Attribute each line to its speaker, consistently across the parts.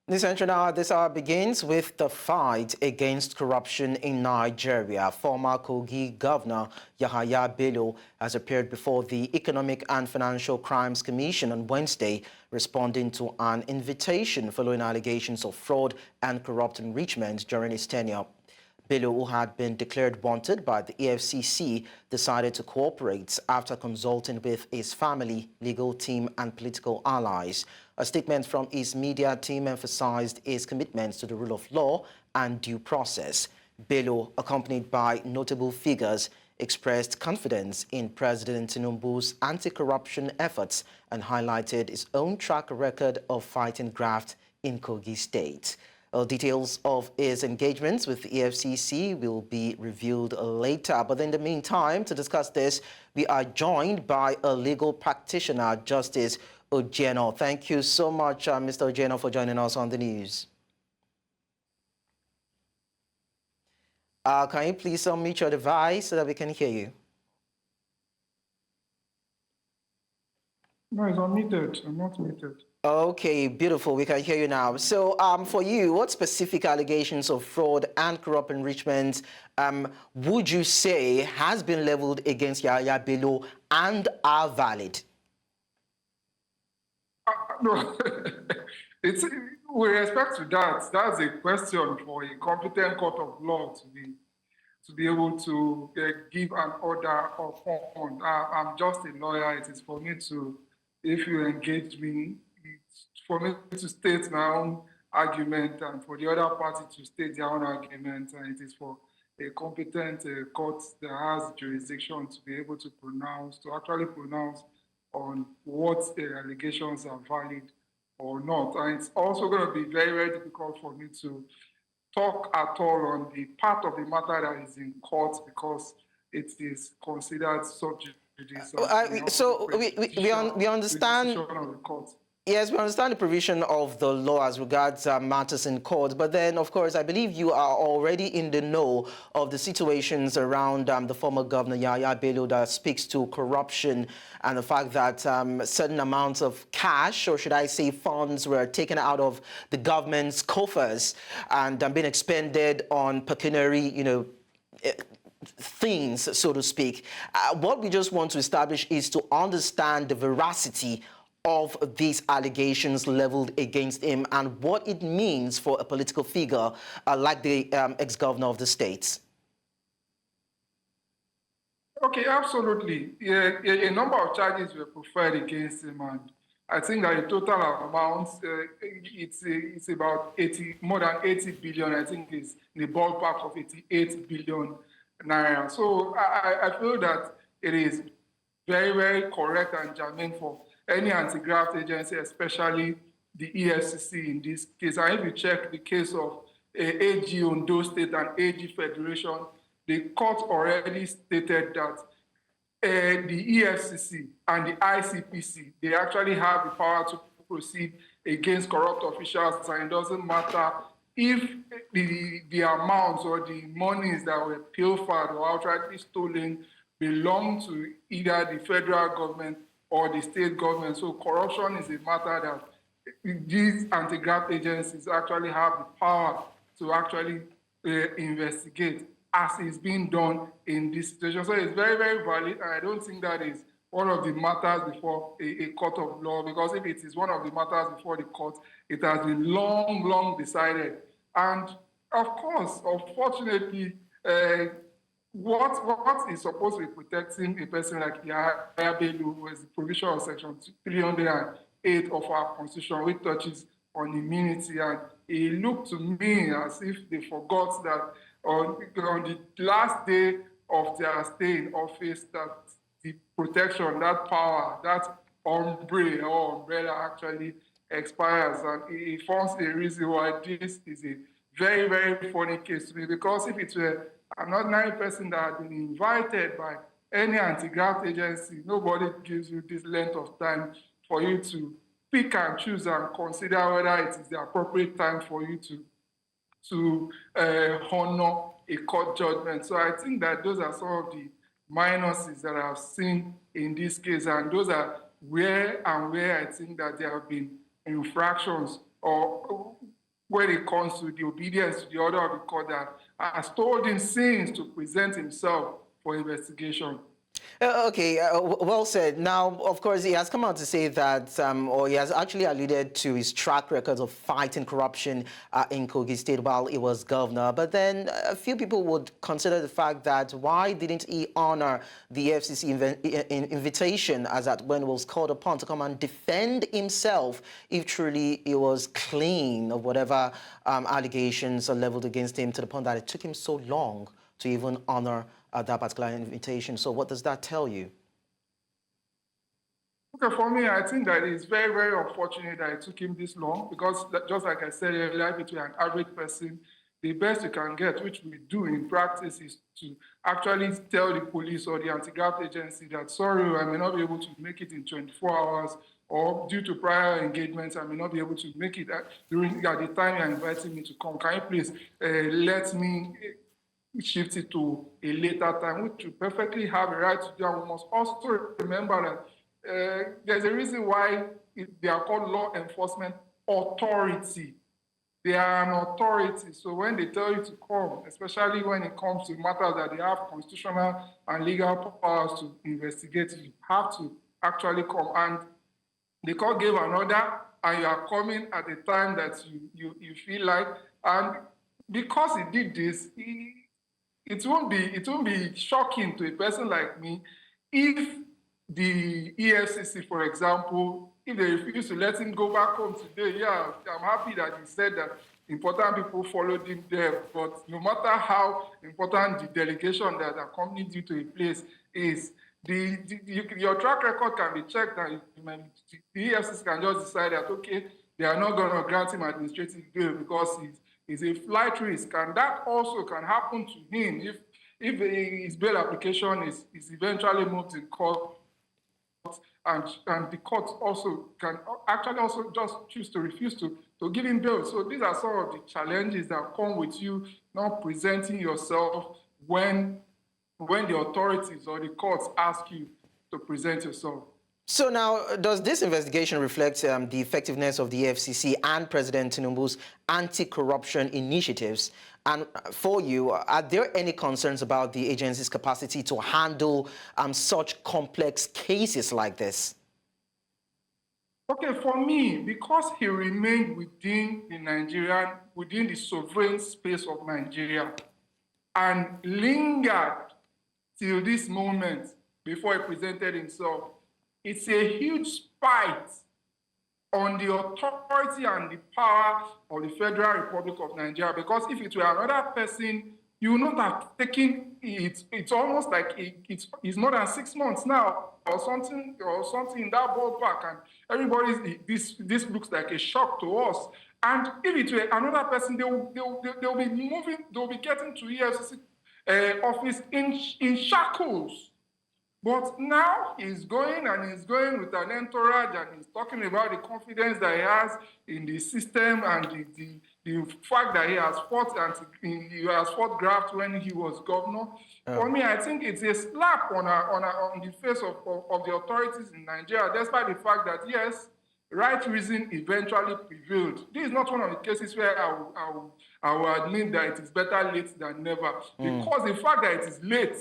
Speaker 1: This hour begins with the fight against corruption in Nigeria. Former Kogi Governor Yahaya Bello has appeared before the Economic and Financial Crimes Commission on Wednesday, responding to an invitation following allegations of fraud and corrupt enrichment during his tenure. Bello, who had been declared wanted by the EFCC, decided to cooperate after consulting with his family, legal team and political allies. A statement from his media team emphasized his commitment to the rule of law and due process. Bello, accompanied by notable figures, expressed confidence in President Tinubu's anti-corruption efforts and highlighted his own track record of fighting graft in Kogi State. Details of his engagements with the EFCC will be revealed later. But in the meantime, to discuss this, we are joined by a legal practitioner, Justice Ojienoh. Thank you so much, Mr. Ojienoh, for joining us on the news. Can you please unmute your device so that we can hear you?
Speaker 2: No, it's unmuted. I'm not muted.
Speaker 1: Okay, beautiful. We can hear you now. So for you, what specific allegations of fraud and corrupt enrichment would you say has been leveled against Yahaya Bello and are valid?
Speaker 2: No, it's with respect to that, that's a question for a competent court of law to be able to give an order upon. I'm just a lawyer. It is for me to, if you engage me, it's for me to state my own argument and for the other party to state their own argument, and it is for a competent court that has jurisdiction to be able to actually pronounce on what allegations are valid or not. And it's also going to be very, very difficult for me to talk at all on the part of the matter that is in court because it is considered subject to this.
Speaker 1: So we understand. Yes, we understand the provision of the law as regards matters in court, but then, of course, I believe you are already in the know of the situations around the former governor, Yahaya Bello, that speaks to corruption and the fact that certain amounts of cash, or should I say funds, were taken out of the government's coffers and being expended on pecuniary, things, so to speak. What we just want to establish is to understand the veracity of these allegations leveled against him and what it means for a political figure like the ex-governor of the state.
Speaker 2: Okay, absolutely. Yeah, a number of charges were preferred against him, and I think that the total amount, it's about more than 80 billion. I think it's in the ballpark of 88 billion naira. So I feel that it is very, very correct and germane for any anti-graft agency, especially the EFCC in this case. And if you check the case of AG Ondo State and AG Federation, the court already stated that the EFCC and the ICPC, they actually have the power to proceed against corrupt officials, and it doesn't matter if the amounts or the monies that were pilfered or outrightly stolen belong to either the federal government or the state government. So corruption is a matter that these anti-graft agencies actually have the power to actually investigate, as is being done in this situation. So it's very, very valid, and I don't think that is one of the matters before a court of law, because if it is one of the matters before the court, it has been long, long decided. And of course, unfortunately, what is supposed to be protecting a person like Yahaya Bello was the provision of Section 308 of our Constitution, which touches on immunity. And it looked to me as if they forgot that on the last day of their stay in office, that the protection, that power, that umbrella actually expires. And it forms a reason why this is a very, very funny case to me, because if it were an ordinary person that had been invited by any anti-graft agency, nobody gives you this length of time for you to pick and choose and consider whether it is the appropriate time for you to honor a court judgment. So I think that those are some of the minuses that I've seen in this case, and those are where I think that there have been infractions or when it comes to the obedience to the order of the court that has told him since to present himself for investigation.
Speaker 1: Okay, well said. Now, of course, he has come out to say that, or he has actually alluded to his track record of fighting corruption in Kogi State while he was governor. But then a few people would consider the fact that why didn't he honor the EFCC invitation as at when he was called upon to come and defend himself if truly he was clean of whatever allegations are leveled against him, to the point that it took him so long to even honor that particular invitation. So what does that tell you?
Speaker 2: Okay, for me, I think that it's very, very unfortunate that it took him this long, because just like I said earlier, between an average person, the best you can get, which we do in practice, is to actually tell the police or the anti-graft agency that, sorry, I may not be able to make it in 24 hours, or due to prior engagements, I may not be able to make it at the time you're inviting me to come. Can you please let me shift it to a later time, which you perfectly have a right to do. And we must also remember that there's a reason why they are called law enforcement authority. They are an authority. So when they tell you to come, especially when it comes to matters that they have constitutional and legal powers to investigate, you have to actually come. And the court gave an order, and you are coming at the time that you feel like. And because he did this, it won't be shocking to a person like me if the EFCC, for example, if they refuse to let him go back home today. Yeah, I'm happy that he said that important people followed him there, but no matter how important the delegation that accompanied you to a place is, your track record can be checked, and the EFCC can just decide that, okay, they are not going to grant him administrative bail because is a flight risk, and that also can happen to him if his bail application is eventually moved in court, and the court also can actually also just choose to refuse to give him bail. So these are some of the challenges that come with you not presenting yourself when the authorities or the courts ask you to present yourself.
Speaker 1: So now, does this investigation reflect the effectiveness of the EFCC and President Tinubu's anti-corruption initiatives? And for you, are there any concerns about the agency's capacity to handle such complex cases like this?
Speaker 2: Okay, for me, because he remained within the sovereign space of Nigeria and lingered till this moment before he presented himself, it's a huge spite on the authority and the power of the Federal Republic of Nigeria, because if it were another person, you would not have taken it. It's almost like it's more than 6 months now, or something in that ballpark, and everybody, this looks like a shock to us. And if it were another person, they'll be getting to EFCC office in shackles. But now he's going with an entourage, and he's talking about the confidence that he has in the system and the fact that he has fought graft when he was governor. For me, I think it's a slap on the face of the authorities in Nigeria, despite the fact that, yes, right reason eventually prevailed. This is not one of the cases where I will admit that it is better late than never, because the fact that it is late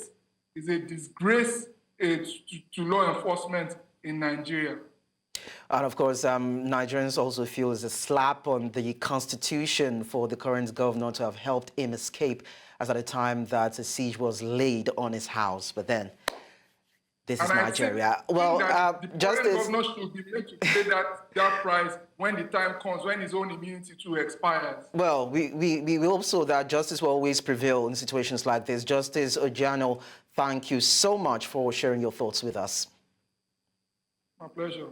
Speaker 2: is a disgrace to law enforcement in Nigeria.
Speaker 1: And of course, Nigerians also feel it's a slap on the constitution for the current governor to have helped him escape, as at the time that a siege was laid on his house. But then, this is Nigeria. Well,
Speaker 2: the governor should be able to pay that price when the time comes, when his own immunity too expires.
Speaker 1: Well, we hope so that justice will always prevail in situations like this. Justice Ojienoh, thank you so much for sharing your thoughts with us.
Speaker 2: My pleasure.